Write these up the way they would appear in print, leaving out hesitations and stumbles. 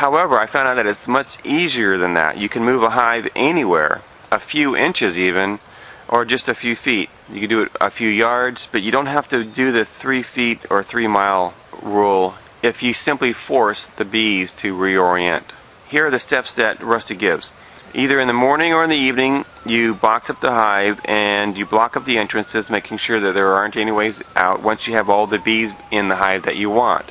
However, I found out that it's much easier than that. You can move a hive anywhere, a few inches even, or just a few feet. You can do it a few yards, but you don't have to do the 3 feet or 3 mile rule if you simply force the bees to reorient. Here are the steps that Rusty gives. Either in the morning or in the evening, you box up the hive and you block up the entrances, making sure that there aren't any ways out once you have all the bees in the hive that you want.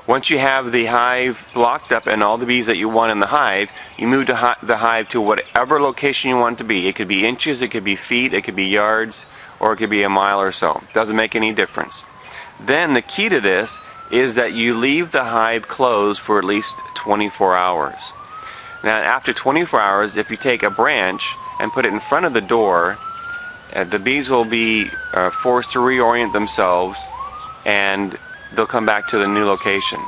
Once you have the hive blocked up and all the bees that you want in the hive, you move the hive to whatever location you want it to be. It could be inches, it could be feet, it could be yards, or it could be a mile or so. Doesn't make any difference. Then the key to this is that you leave the hive closed for at least 24 hours. Now after 24 hours, if you take a branch and put it in front of the door, the bees will be forced to reorient themselves and they'll come back to the new location.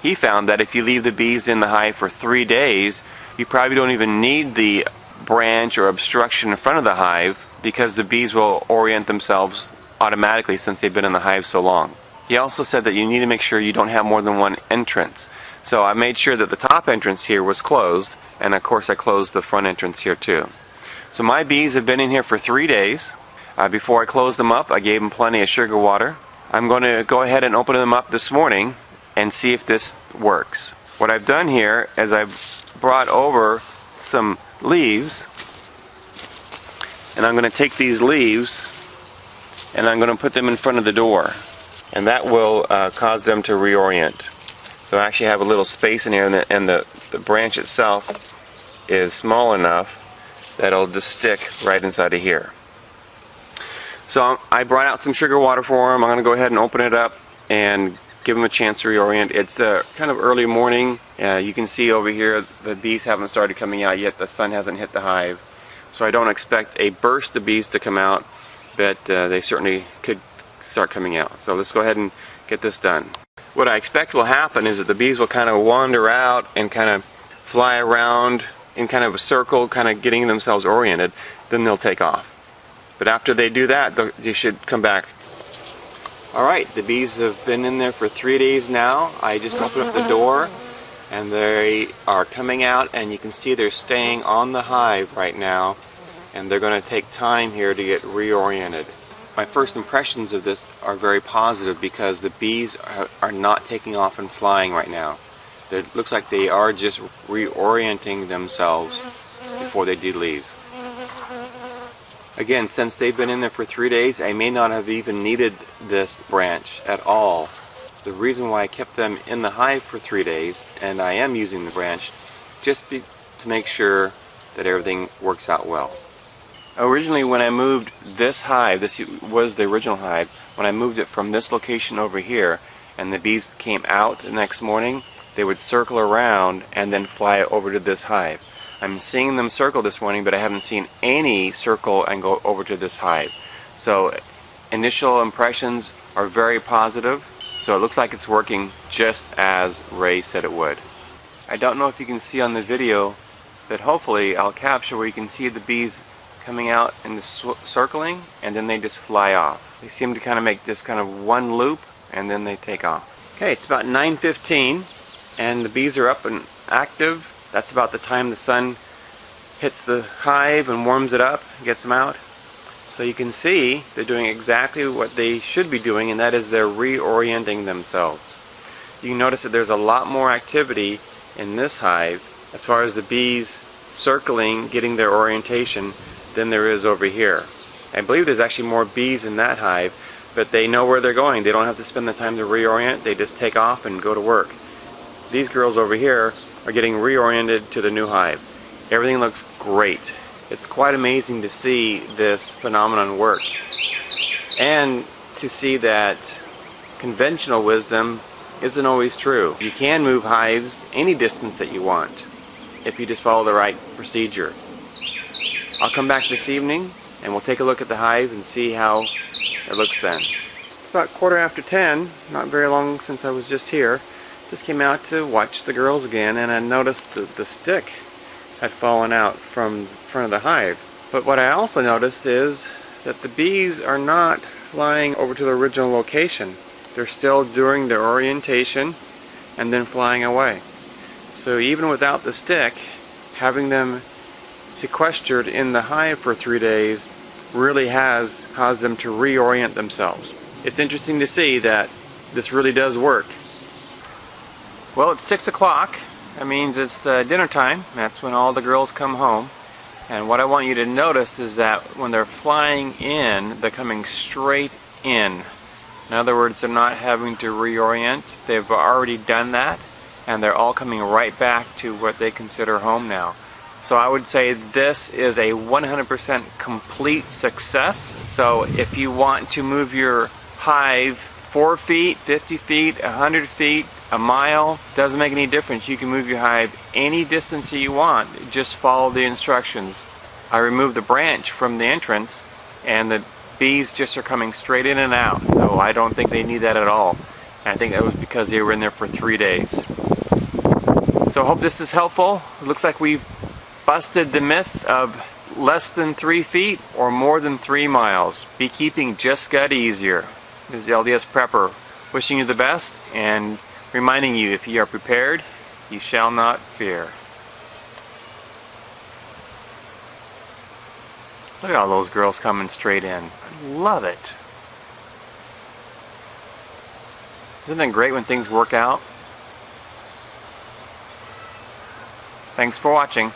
He found that if you leave the bees in the hive for 3 days, you probably don't even need the branch or obstruction in front of the hive because the bees will orient themselves automatically since they've been in the hive so long. He also said that you need to make sure you don't have more than one entrance. So I made sure that the top entrance here was closed, and of course I closed the front entrance here too. So my bees have been in here for 3 days. Before I closed them up, I gave them plenty of sugar water. I'm going to go ahead and open them up this morning and see if this works. What I've done here is I've brought over some leaves, and I'm going to take these leaves and I'm going to put them in front of the door, and that will cause them to reorient. So I actually have a little space in here, and the branch itself is small enough that it'll just stick right inside of here. So I brought out some sugar water for them. I'm going to go ahead and open it up and give them a chance to reorient. It's kind of early morning. You can see over here the bees haven't started coming out yet. The sun hasn't hit the hive. So I don't expect a burst of bees to come out, but they certainly could start coming out. So let's go ahead and get this done. What I expect will happen is that the bees will kind of wander out and kind of fly around in kind of a circle, kind of getting themselves oriented. Then they'll take off. But after they do that, they should come back. Alright, the bees have been in there for 3 days now. I just opened up the door and they are coming out, and you can see they're staying on the hive right now, and they're going to take time here to get reoriented. My first impressions of this are very positive because the bees are not taking off and flying right now. It looks like they are just reorienting themselves before they do leave. Again, since they've been in there for 3 days, I may not have even needed this branch at all. The reason why I kept them in the hive for 3 days, and I am using the branch, just to make sure that everything works out well. Originally, when I moved this hive, this was the original hive, when I moved it from this location over here, and the bees came out the next morning, they would circle around and then fly over to this hive. I'm seeing them circle this morning, but I haven't seen any circle and go over to this hive. So initial impressions are very positive, so it looks like it's working just as Ray said it would. I don't know if you can see on the video, but hopefully I'll capture where you can see the bees coming out and circling, and then they just fly off. They seem to kind of make this kind of one loop, and then they take off. Okay, it's about 9:15, and the bees are up and active. That's about the time the sun hits the hive and warms it up, gets them out. So you can see they're doing exactly what they should be doing, and that is they're reorienting themselves. You can notice that there's a lot more activity in this hive as far as the bees circling, getting their orientation, than there is over here. I believe there's actually more bees in that hive, but they know where they're going. They don't have to spend the time to reorient. They just take off and go to work. These girls over here are getting reoriented to the new hive. Everything looks great. It's quite amazing to see this phenomenon work, and to see that conventional wisdom isn't always true. You can move hives any distance that you want if you just follow the right procedure. I'll come back this evening and we'll take a look at the hive and see how it looks then. It's about 10:15, not very long since I was just here. Just came out to watch the girls again, and I noticed that the stick had fallen out from front of the hive. But what I also noticed is that the bees are not flying over to the original location. They're still doing their orientation and then flying away. So even without the stick, having them sequestered in the hive for 3 days really has caused them to reorient themselves. It's interesting to see that this really does work. Well, it's 6 o'clock. That means it's dinner time. That's when all the girls come home. And what I want you to notice is that when they're flying in, they're coming straight in. In other words, they're not having to reorient. They've already done that, and they're all coming right back to what they consider home now. So I would say this is a 100% complete success. So if you want to move your hive 4 feet, 50 feet, 100 feet, a mile, doesn't make any difference. You can move your hive any distance that you want. Just follow the instructions. I removed the branch from the entrance, and the bees just are coming straight in and out. So I don't think they need that at all. And I think that was because they were in there for 3 days. So I hope this is helpful. It looks like we've busted the myth of less than 3 feet or more than 3 miles. Beekeeping just got easier. This is the LDS Prepper wishing you the best and reminding you, if you are prepared, you shall not fear. Look at all those girls coming straight in. I love it. Isn't it great when things work out? Thanks for watching.